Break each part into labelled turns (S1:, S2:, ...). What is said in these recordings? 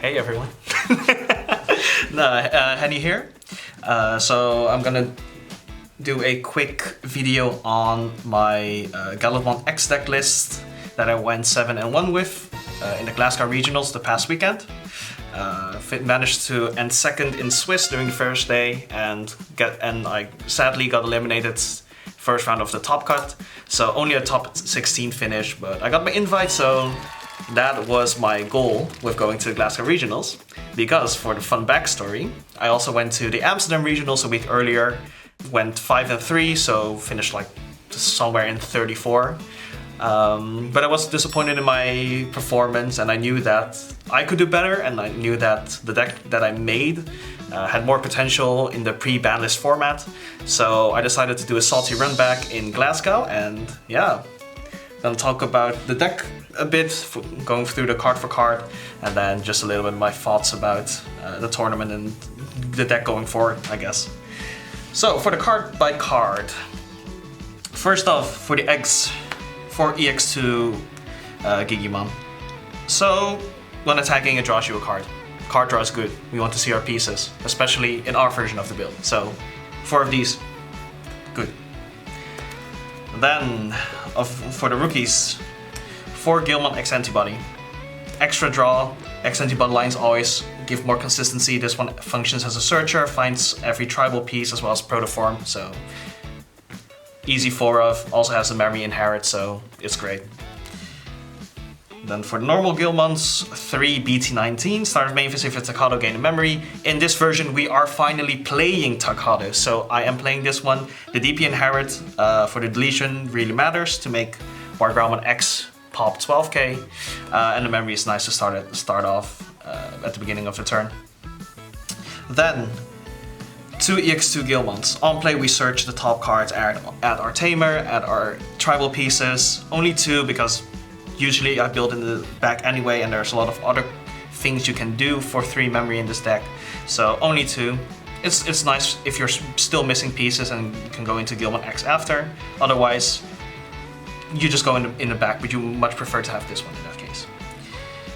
S1: Hey everyone. Henny here. So I'm gonna do a quick video on my Gallantmon X deck list that I went 7-1 with in the Glasgow Regionals the past weekend. Managed to end second in Swiss during the first day and I sadly got eliminated first round of the top cut. So only a top 16 finish, but I got my invite, so that was my goal with going to the Glasgow Regionals. Because for the fun backstory, I also went to the Amsterdam Regionals a week earlier, went 5-3, so finished like somewhere in 34. But I was disappointed in my performance, and I knew that I could do better, and I knew that the deck that I made had more potential in the pre-ban list format. So I decided to do a salty run back in Glasgow, and yeah, gonna talk about the deck a bit, going through the card for card, and then just a little bit of my thoughts about the tournament and the deck going forward, I guess. So for the card by card, first off, for the eggs, for EX2 Digimon. So when attacking, it draws you a card. Card draw is good. We want to see our pieces, especially in our version of the build. So 4 of these, good. Then for the rookies, 4 Gallantmon X antibody. Extra draw, X antibody lines always give more consistency. This one functions as a searcher, finds every tribal piece as well as protoform, so easy 4 of, also has a memory inherit, so it's great. Then for normal Gallantmons, 3 BT19, start of main phase if it's Takado, gain a memory. In this version we are finally playing Takado, so I am playing this one. The DP inherit for the deletion really matters to make Gallantmon X pop 12k, and the memory is nice to start off at the beginning of the turn. Then 2 EX2 Gallantmons. On play we search the top cards at our Tamer, at our tribal pieces. Only 2 because usually I build in the back anyway, and there's a lot of other things you can do for 3 memory in this deck. So only 2. It's nice if you're still missing pieces and you can go into Gallantmon X after. Otherwise, you just go in the back, but you much prefer to have this one in that case.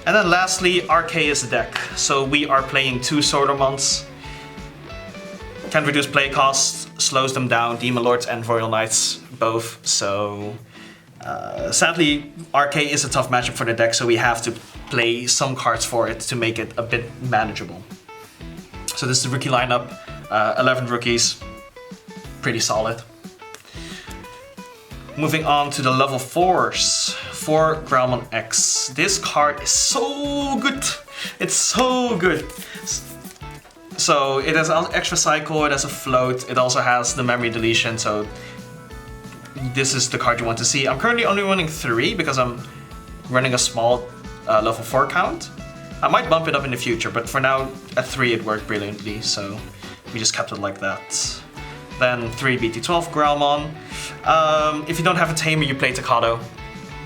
S1: And then lastly, RK is the deck. So we are playing 2 Sordomons. Can reduce play costs, slows them down, Demon Lords and Royal Knights both. So sadly, RK is a tough matchup for the deck, so we have to play some cards for it to make it a bit manageable. So this is the rookie lineup, 11 rookies, pretty solid. Moving on to the level 4s, for Gallantmon X. This card is so good, it's so good. So it has an extra cycle, it has a float, it also has the memory deletion, so this is the card you want to see. I'm currently only running 3 because I'm running a small level 4 count. I might bump it up in the future, but for now at 3 it worked brilliantly, so we just kept it like that. Then 3 BT12 Gallantmon. If you don't have a Tamer, you play Takado.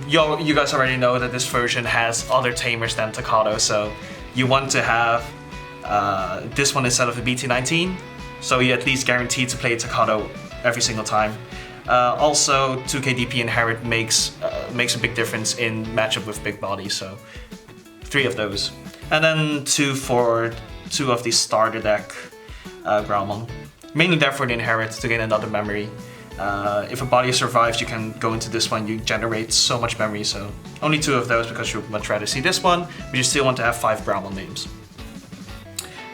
S1: You guys already know that this version has other Tamers than Takado, so you want to have this one instead of a BT19, so you at least guaranteed to play Takado every single time. Also, 2k DP inherit makes a big difference in matchup with big bodies, so 3 of those. And then 2 for 2 of the starter deck Gallantmon. Mainly there for the inherit to gain another memory. If a body survives, you can go into this one, you generate so much memory, so only 2 of those because you would much rather see this one, but you still want to have 5 Gallantmon names.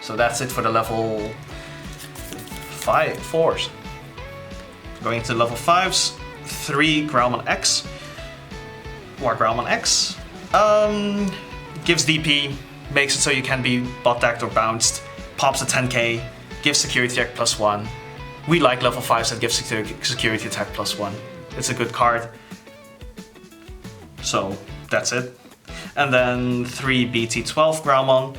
S1: So that's it for the level 4s. Going to level 5s, 3 Gallantmon X, or Gallantmon X. Gives DP, makes it so you can be bot decked or bounced, pops a 10k, gives security attack +1. We like level 5s that give security attack +1. It's a good card. So that's it. And then 3 BT12 Gallantmon.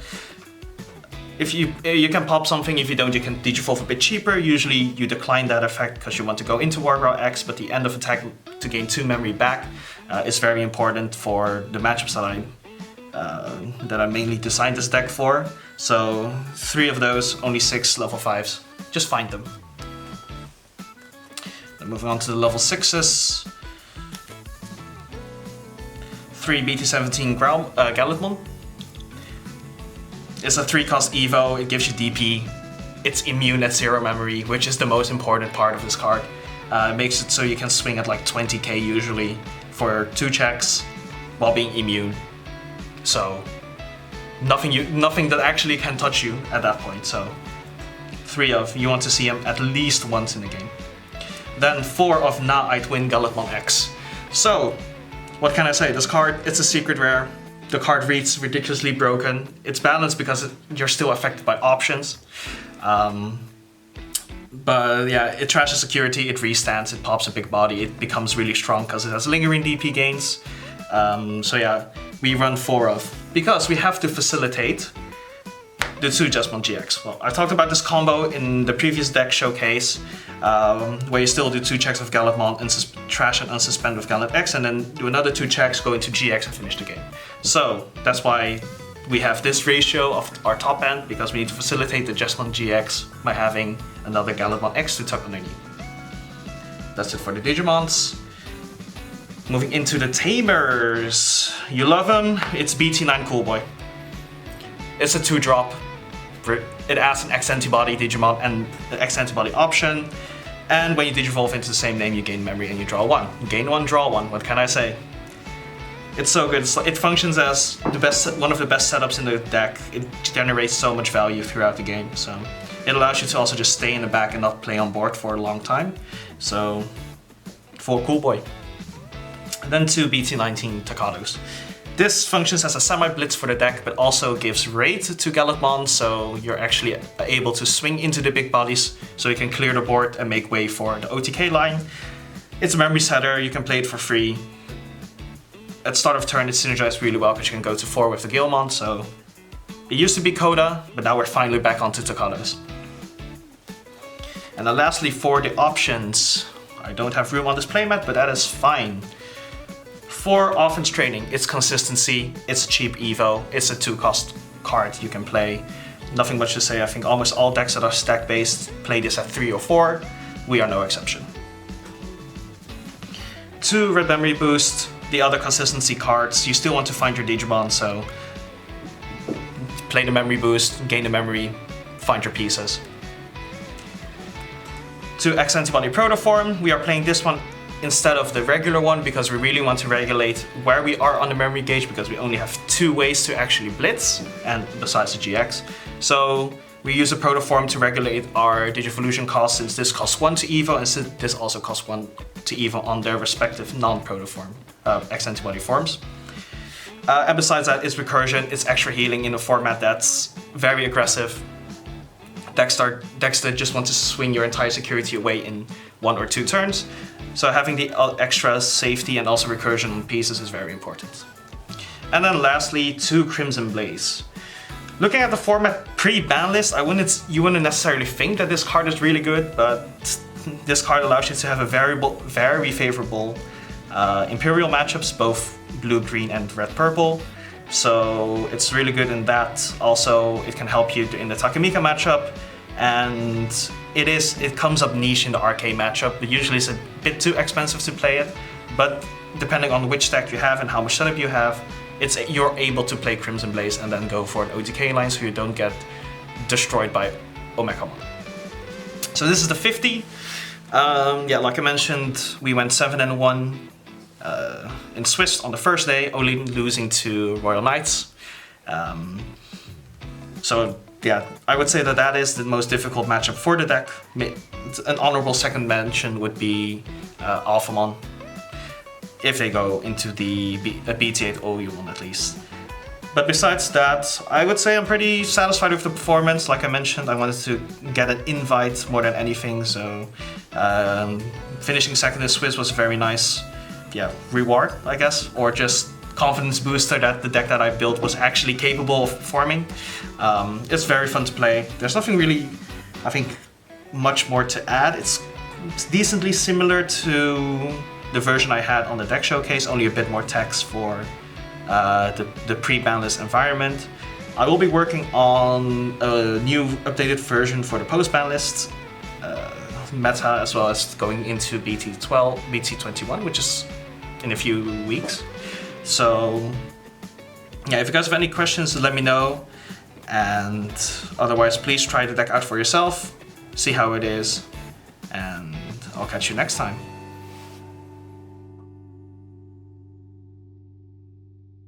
S1: If you can pop something, if you don't, you can Digivolve a bit cheaper. Usually you decline that effect because you want to go into Wargrow X, but the end of attack to gain 2 memory back is very important for the matchups that I mainly designed this deck for. So 3 of those, only 6 level 5s. Just find them. Then moving on to the level 6s. 3 BT17 Gallantmon. It's a 3-cost Evo, it gives you DP. It's immune at 0 memory, which is the most important part of this card. It makes it so you can swing at like 20k usually for 2 checks while being immune. So nothing that actually can touch you at that point. So 3 of, you want to see him at least once in the game. Then 4 of Na I Twin Gallantmon X. So what can I say? This card, it's a secret rare. The card reads ridiculously broken. It's balanced because you're still affected by options. But yeah, it trashes security, it restands, it pops a big body, it becomes really strong because it has lingering DP gains. So yeah, we run 4 of. Because we have to facilitate the 2 Gallantmon GX. Well, I talked about this combo in the previous deck showcase, where you still do 2 checks of Gallantmon and trash and unsuspend with Gallant X, and then do another 2 checks, go into GX and finish the game. So that's why we have this ratio of our top end, because we need to facilitate the Gallantmon GX by having another Gallantmon X to tuck underneath. That's it for the Digimons. Moving into the Tamers. You love them, it's BT9 Cool Boy. It's a 2-drop. It adds an X antibody Digimon and the X antibody option. And when you digivolve into the same name, you gain memory and you draw 1. Gain 1, draw 1. What can I say? It's so good. It functions as one of the best setups in the deck. It generates so much value throughout the game. So it allows you to also just stay in the back and not play on board for a long time. So, for Cool Boy. And then 2 BT19 Takados. This functions as a semi-blitz for the deck, but also gives raid to Gallantmon, so you're actually able to swing into the big bodies, so you can clear the board and make way for the OTK line. It's a memory setter, you can play it for free. At start of turn, it's synergized really well because you can go to 4 with the Gallantmon, so it used to be Coda, but now we're finally back onto Takados. And then lastly, for the options, I don't have room on this playmat, but that is fine. For offense training, it's consistency, it's a cheap Evo, it's a 2-cost card you can play. Nothing much to say. I think almost all decks that are stack based play this at 3 or 4. We are no exception. 2 red memory boost, the other consistency cards. You still want to find your Digimon, so play the memory boost, gain the memory, find your pieces. 2 X antibody protoform. We are playing this one instead of the regular one because we really want to regulate where we are on the memory gauge, because we only have 2 ways to actually blitz, and besides the GX. So we use a protoform to regulate our Digivolution cost, since this costs 1 to Evo and since this also costs 1 to Evo on their respective non-protoform X antibody forms. And besides that, it's recursion, it's extra healing in a format that's very aggressive. Decks that just want to swing your entire security away in 1 or 2 turns. So having the extra safety and also recursion on pieces is very important. And then lastly, 2 Crimson Blaze. Looking at the format pre-ban list, you wouldn't necessarily think that this card is really good, but this card allows you to have a very favorable Imperial matchups, both blue, green, and red, purple. So it's really good in that. Also, it can help you in the Takamika matchup, and it comes up niche in the RK matchup, but usually it's a bit too expensive to play it. But depending on which deck you have and how much setup you have, you're able to play Crimson Blaze and then go for an OTK line so you don't get destroyed by Omekamon. So this is the 50. Yeah, like I mentioned, we went 7-1 in Swiss on the first day, only losing to Royal Knights. So yeah, I would say that is the most difficult matchup for the deck. An honorable second mention would be Alphamon, if they go into the BT8 OU one at least. But besides that, I would say I'm pretty satisfied with the performance. Like I mentioned, I wanted to get an invite more than anything, so finishing second in Swiss was a very nice reward, I guess, or just confidence booster that the deck that I built was actually capable of performing. It's very fun to play. There's nothing really, I think, much more to add. It's decently similar to the version I had on the deck showcase, only a bit more text for the pre-ban list environment. I will be working on a new updated version for the post-ban list meta, as well as going into BT21, which is in a few weeks. So yeah, if you guys have any questions, let me know. And otherwise, please try the deck out for yourself, see how it is, and I'll catch you next time.